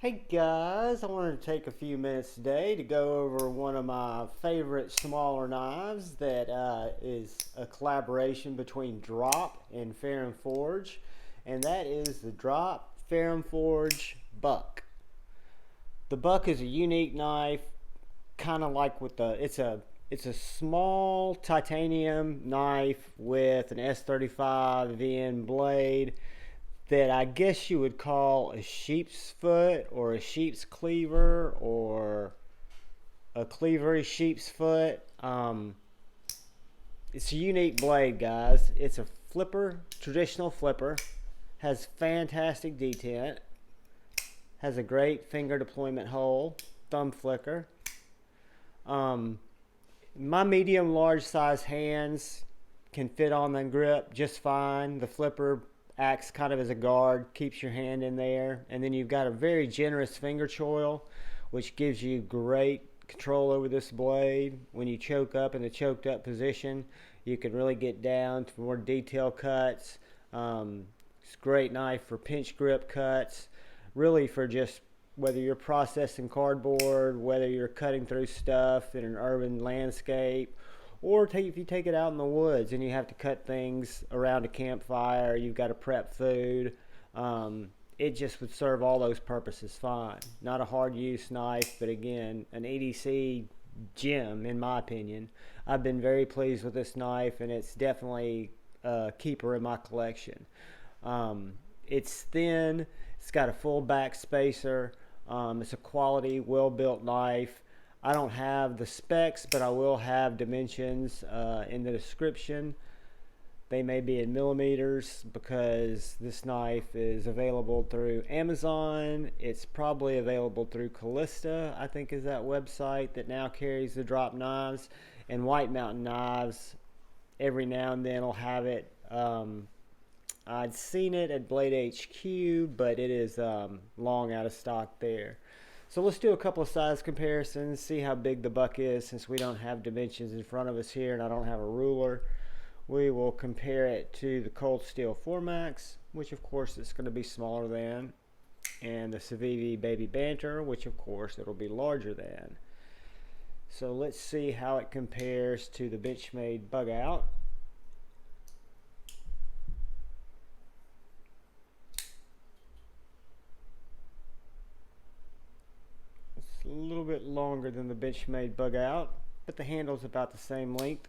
Hey guys, I wanted to take a few minutes today to go over one of my favorite smaller knives that is a collaboration between Drop and Ferrum Forge, and that is the Drop Ferrum Forge Buc. The Buc is a unique knife, kind of like with the it's a small titanium knife with an S35VN blade that I guess you would call a sheep's foot or a sheep's cleaver or a cleavery sheep's foot. It's a unique blade, guys. It's a flipper, traditional flipper, has fantastic detent, has a great finger deployment hole, thumb flicker. My medium large size hands can fit on the grip just fine. The flipper acts kind of as a guard, keeps your hand in there, and then you've got a very generous finger choil, which gives you great control over this blade. When you choke up in the choked up position, you can really get down to more detail cuts. It's a great knife for pinch grip cuts, really for just whether you're processing cardboard, whether you're cutting through stuff in an urban landscape, or if you take it out in the woods and you have to cut things around a campfire, you've got to prep food. It just would serve all those purposes fine. Not a hard use knife, but again, an EDC gem in my opinion. I've been very pleased with this knife, and it's definitely a keeper in my collection. It's thin, it's got a full back spacer. It's a quality, well-built knife. I don't have the specs, but I will have dimensions in the description. They may be in millimeters because this knife is available through Amazon. It's probably available through Callista, I think is that website that now carries the Drop knives. And White Mountain Knives, every now and then will have it. I'd seen it at Blade HQ, but it is long out of stock there. So let's do a couple of size comparisons, see how big the Buc is since we don't have dimensions in front of us here and I don't have a ruler. We will compare it to the Cold Steel 4MAX, which of course is going to be smaller than, and the Civivi Baby Banter, which of course it'll be larger than. So let's see how it compares to the Benchmade Bug Out. It's a little bit longer than the Benchmade Bug Out, but the handle's about the same length.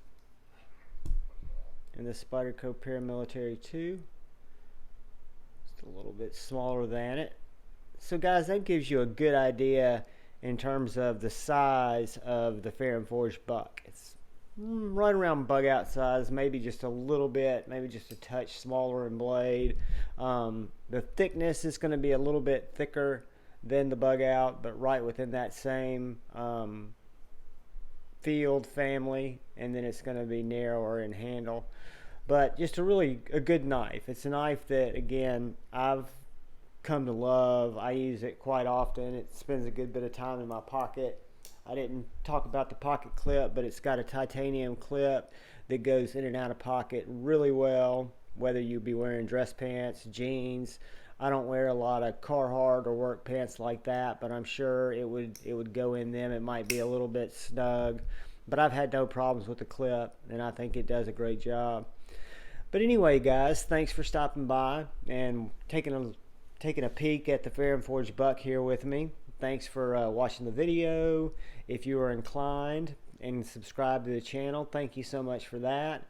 And the Spyderco Paramilitary 2, just a little bit smaller than it. So guys, that gives you a good idea in terms of the size of the Ferrum Forge Buc. It's right around Bug Out size, maybe just a little bit, maybe just a touch smaller in blade. The thickness is going to be a little bit thicker than the Bug Out, but right within that same field family, and then it's going to be narrower in handle. But just a good knife. It's a knife that, again, I've come to love. I use it quite often. It spends a good bit of time in my pocket. I didn't talk about the pocket clip, but it's got a titanium clip that goes in and out of pocket really well, whether you be wearing dress pants, jeans. I don't wear a lot of Carhartt or work pants like that, but I'm sure it would go in them. It might be a little bit snug, but I've had no problems with the clip, and I think it does a great job. But anyway, guys, thanks for stopping by and taking a peek at the Ferrum Forge Buc here with me. Thanks for watching the video. If you are inclined and subscribe to the channel, thank you so much for that.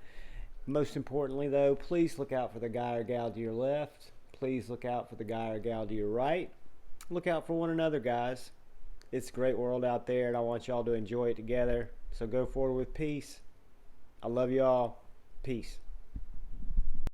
Most importantly, though, please look out for the guy or gal to your left. Please look out for the guy or gal to your right. Look out for one another, guys. It's a great world out there, and I want y'all to enjoy it together. So go forward with peace. I love y'all. Peace.